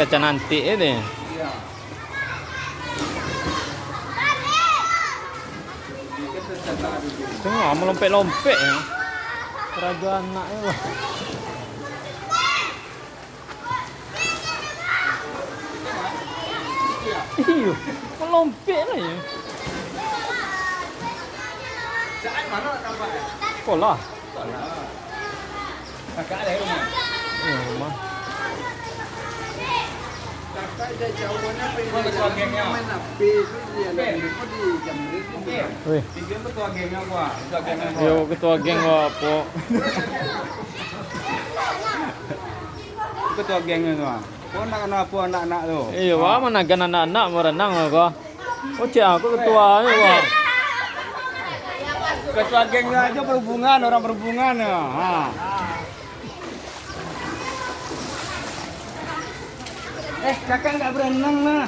kaca nanti ini. Iya. Tengok melompet-lompet ya. Kerajaan anaknya wah. Iya, melompet lah ya. Saat mana tampak? Sekolah. Kakak ada rumah. Iya, rumah. Kakak ada jawabannya main api itu dia lagi di Jamret itu. Wih, Dia ketua gengnya gua. Ketua gengnya gua. yo ketua geng apa? Ketua gengnya gua. Kau anak-anak tu. Iya, wah mana kan anak-anak merenang kok. Oh, cik aku ketuanya wah. Ketua gengnya aja perhubungan, orang perhubungan ya. Ha. Kakak nggak berenang lah.